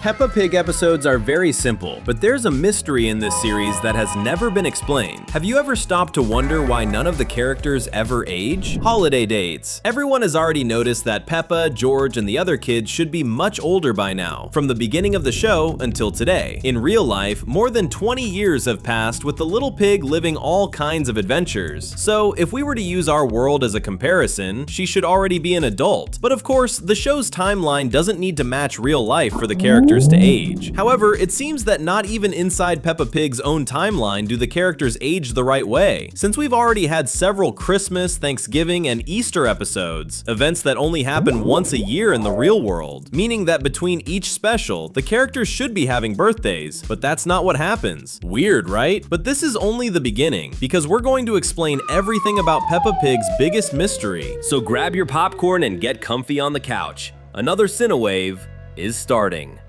Peppa Pig episodes are very simple, but there's a mystery in this series that has never been explained. Have you ever stopped to wonder why none of the characters ever age? Holiday dates. Everyone has already noticed that Peppa, George, and the other kids should be much older by now, from the beginning of the show until today. In real life, more than 20 years have passed with the little pig living all kinds of adventures. So if we were to use our world as a comparison, she should already be an adult. But of course, the show's timeline doesn't need to match real life for the characters to age. However, it seems that not even inside Peppa Pig's own timeline do the characters age the right way, since we've already had several Christmas, Thanksgiving, and Easter episodes, events that only happen once a year in the real world, meaning that between each special, the characters should be having birthdays, but that's not what happens. Weird, right? But this is only the beginning, because we're going to explain everything about Peppa Pig's biggest mystery. So grab your popcorn and get comfy on the couch. Another Cinewave is starting.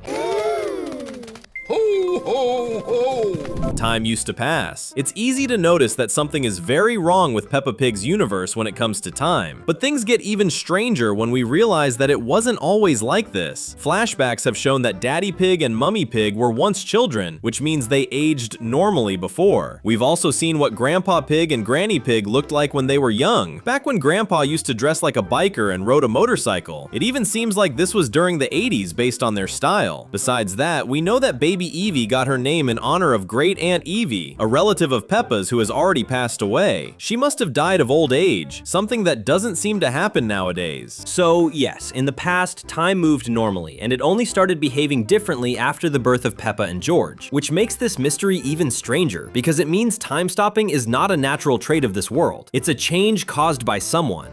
Ho, ho, ho. Time used to pass. It's easy to notice that something is very wrong with Peppa Pig's universe when it comes to time. But things get even stranger when we realize that it wasn't always like this. Flashbacks have shown that Daddy Pig and Mummy Pig were once children, which means they aged normally before. We've also seen what Grandpa Pig and Granny Pig looked like when they were young, back when Grandpa used to dress like a biker and rode a motorcycle. It even seems like this was during the 80s based on their style. Besides that, we know that baby Evie got her name in honor of Great Aunt Evie, a relative of Peppa's who has already passed away. She must have died of old age, something that doesn't seem to happen nowadays. So yes, in the past, time moved normally, and it only started behaving differently after the birth of Peppa and George, which makes this mystery even stranger, because it means time stopping is not a natural trait of this world. It's a change caused by someone.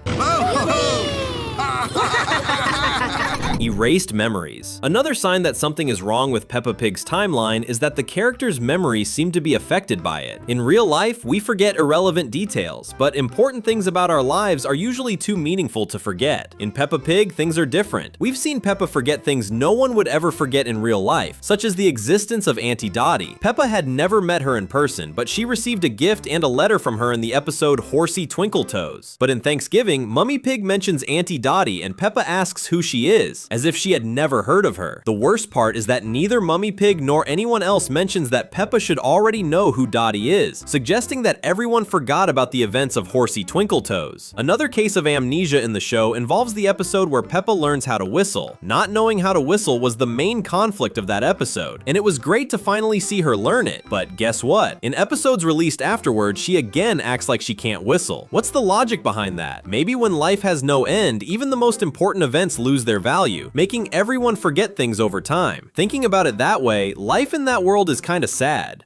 Erased memories. Another sign that something is wrong with Peppa Pig's timeline is that the characters' memories seem to be affected by it. In real life, we forget irrelevant details, but important things about our lives are usually too meaningful to forget. In Peppa Pig, things are different. We've seen Peppa forget things no one would ever forget in real life, such as the existence of Auntie Dottie. Peppa had never met her in person, but she received a gift and a letter from her in the episode Horsey Twinkletoes. But in Thanksgiving, Mummy Pig mentions Auntie Dottie and Peppa asks who she is, as if she had never heard of her. The worst part is that neither Mummy Pig nor anyone else mentions that Peppa should already know who Dottie is, suggesting that everyone forgot about the events of Horsey Twinkletoes. Another case of amnesia in the show involves the episode where Peppa learns how to whistle. Not knowing how to whistle was the main conflict of that episode, and it was great to finally see her learn it. But guess what? In episodes released afterward, she again acts like she can't whistle. What's the logic behind that? Maybe when life has no end, even the most important events lose their value, making everyone forget things over time. Thinking about it that way, life in that world is kinda sad.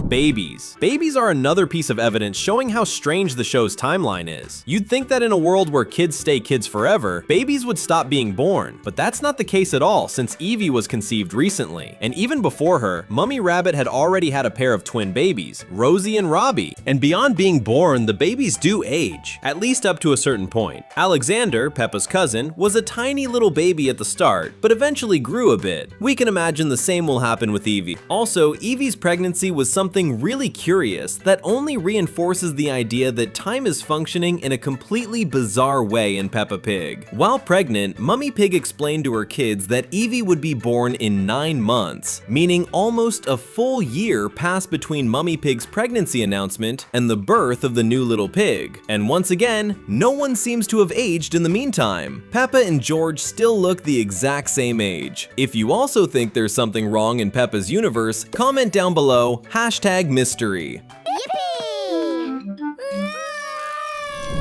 Babies. Babies are another piece of evidence showing how strange the show's timeline is. You'd think that in a world where kids stay kids forever, babies would stop being born, but that's not the case at all since Evie was conceived recently. And even before her, Mummy Rabbit had already had a pair of twin babies, Rosie and Robbie. And beyond being born, the babies do age, at least up to a certain point. Alexander, Peppa's cousin, was a tiny little baby at the start, but eventually grew a bit. We can imagine the same will happen with Evie. Also, Evie's pregnancy was something really curious that only reinforces the idea that time is functioning in a completely bizarre way in Peppa Pig. While pregnant, Mummy Pig explained to her kids that Evie would be born in 9 months, meaning almost a full year passed between Mummy Pig's pregnancy announcement and the birth of the new little pig. And once again, no one seems to have aged in the meantime. Peppa and George still look the exact same age. If you also think there's something wrong in Peppa's universe, comment down below, #mystery.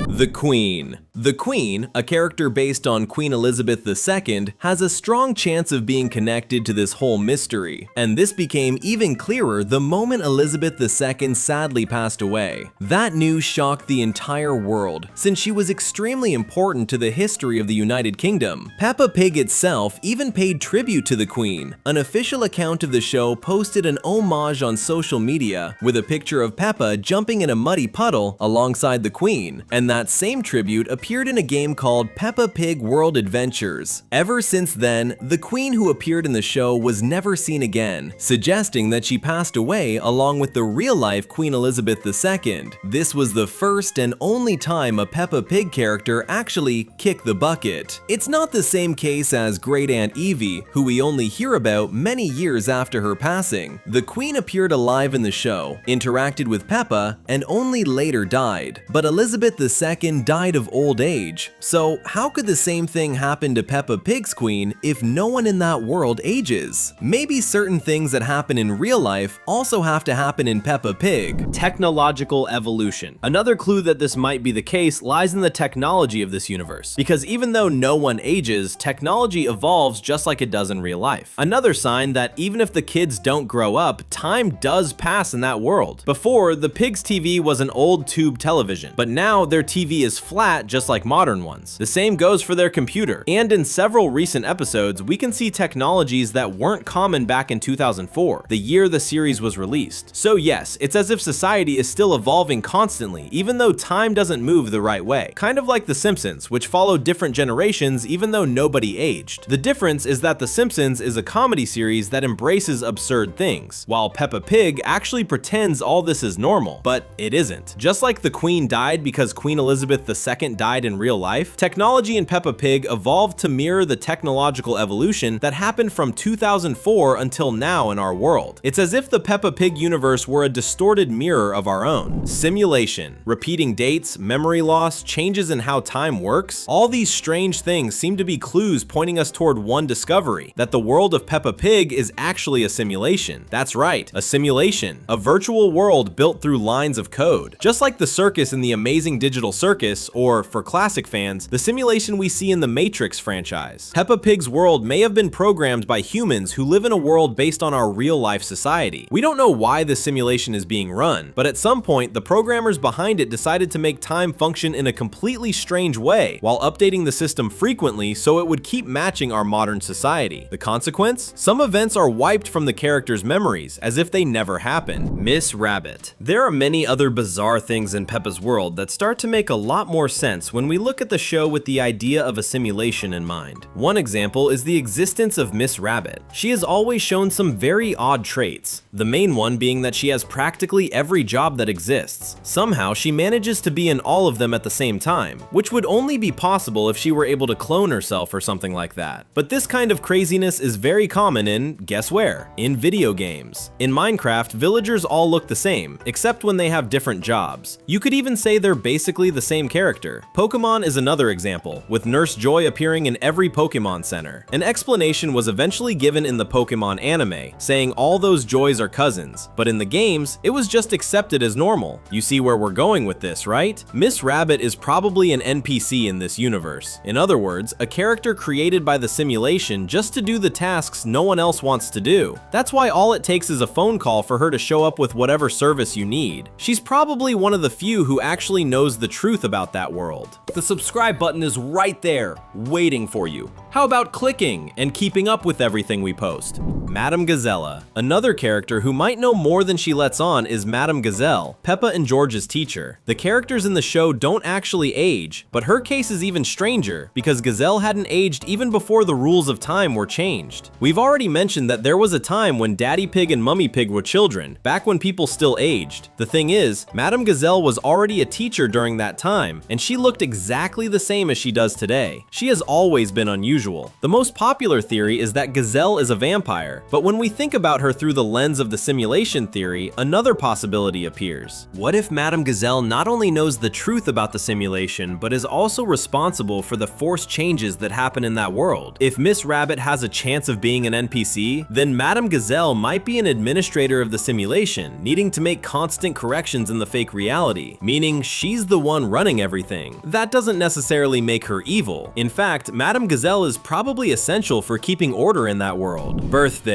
The Queen. The Queen, a character based on Queen Elizabeth II, has a strong chance of being connected to this whole mystery, and this became even clearer the moment Elizabeth II sadly passed away. That news shocked the entire world, since she was extremely important to the history of the United Kingdom. Peppa Pig itself even paid tribute to the Queen. An official account of the show posted an homage on social media with a picture of Peppa jumping in a muddy puddle alongside the Queen, and that same tribute appeared appeared in a game called Peppa Pig World Adventures. Ever since then, the queen who appeared in the show was never seen again, suggesting that she passed away along with the real-life Queen Elizabeth II. This was the first and only time a Peppa Pig character actually kicked the bucket. It's not the same case as Great Aunt Evie, who we only hear about many years after her passing. The queen appeared alive in the show, interacted with Peppa, and only later died. But Elizabeth II died of old age, so how could the same thing happen to Peppa Pig's queen if no one in that world ages? Maybe certain things that happen in real life also have to happen in Peppa Pig. Technological evolution. Another clue that this might be the case lies in the technology of this universe, because even though no one ages, technology evolves just like it does in real life. Another sign that even if the kids don't grow up, time does pass in that world. Before, the pigs' TV was an old tube television, but now their TV is flat just like modern ones. The same goes for their computer. And in several recent episodes, we can see technologies that weren't common back in 2004, the year the series was released. So yes, it's as if society is still evolving constantly, even though time doesn't move the right way. Kind of like The Simpsons, which followed different generations even though nobody aged. The difference is that The Simpsons is a comedy series that embraces absurd things, while Peppa Pig actually pretends all this is normal, but it isn't. Just like the Queen died because Queen Elizabeth II died in real life, technology in Peppa Pig evolved to mirror the technological evolution that happened from 2004 until now in our world. It's as if the Peppa Pig universe were a distorted mirror of our own. Simulation, repeating dates, memory loss, changes in how time works, all these strange things seem to be clues pointing us toward one discovery, that the world of Peppa Pig is actually a simulation. That's right, a simulation, a virtual world built through lines of code. Just like the circus in the Amazing Digital Circus, or for classic fans, the simulation we see in the Matrix franchise. Peppa Pig's world may have been programmed by humans who live in a world based on our real-life society. We don't know why the simulation is being run, but at some point, the programmers behind it decided to make time function in a completely strange way, while updating the system frequently so it would keep matching our modern society. The consequence? Some events are wiped from the characters' memories, as if they never happened. Miss Rabbit. There are many other bizarre things in Peppa's world that start to make a lot more sense when we look at the show with the idea of a simulation in mind. One example is the existence of Miss Rabbit. She has always shown some very odd traits, the main one being that she has practically every job that exists. Somehow, she manages to be in all of them at the same time, which would only be possible if she were able to clone herself or something like that. But this kind of craziness is very common in, guess where? In video games. In Minecraft, villagers all look the same, except when they have different jobs. You could even say they're basically the same character. Pokemon is another example, with Nurse Joy appearing in every Pokemon Center. An explanation was eventually given in the Pokemon anime, saying all those Joys are cousins, but in the games, it was just accepted as normal. You see where we're going with this, right? Miss Rabbit is probably an NPC in this universe. In other words, a character created by the simulation just to do the tasks no one else wants to do. That's why all it takes is a phone call for her to show up with whatever service you need. She's probably one of the few who actually knows the truth about that world. The subscribe button is right there, waiting for you. How about clicking and keeping up with everything we post? Madame Gazelle. Another character who might know more than she lets on is Madame Gazelle, Peppa and George's teacher. The characters in the show don't actually age, but her case is even stranger because Gazelle hadn't aged even before the rules of time were changed. We've already mentioned that there was a time when Daddy Pig and Mummy Pig were children, back when people still aged. The thing is, Madame Gazelle was already a teacher during that time, and she looked exactly the same as she does today. She has always been unusual. The most popular theory is that Gazelle is a vampire, but when we think about her through the lens of the simulation theory, another possibility appears. What if Madame Gazelle not only knows the truth about the simulation, but is also responsible for the forced changes that happen in that world? If Miss Rabbit has a chance of being an NPC, then Madame Gazelle might be an administrator of the simulation, needing to make constant corrections in the fake reality, meaning she's the one running everything. That doesn't necessarily make her evil. In fact, Madame Gazelle is probably essential for keeping order in that world. Birthdays.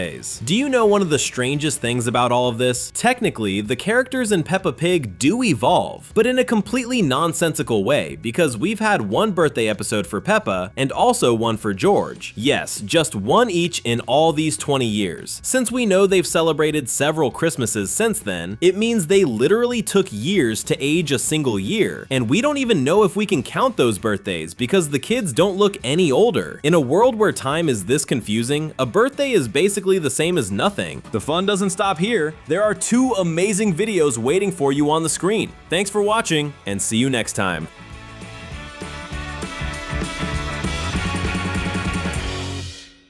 Do you know one of the strangest things about all of this? Technically, the characters in Peppa Pig do evolve, but in a completely nonsensical way, because we've had one birthday episode for Peppa and also one for George. Yes, just one each in all these 20 years. Since we know they've celebrated several Christmases since then, it means they literally took years to age a single year, and we don't even know if if we can count those birthdays because the kids don't look any older. In a world where time is this confusing, a birthday is basically the same as nothing. The fun doesn't stop here. There are 2 amazing videos waiting for you on the screen. Thanks for watching, and see you next time.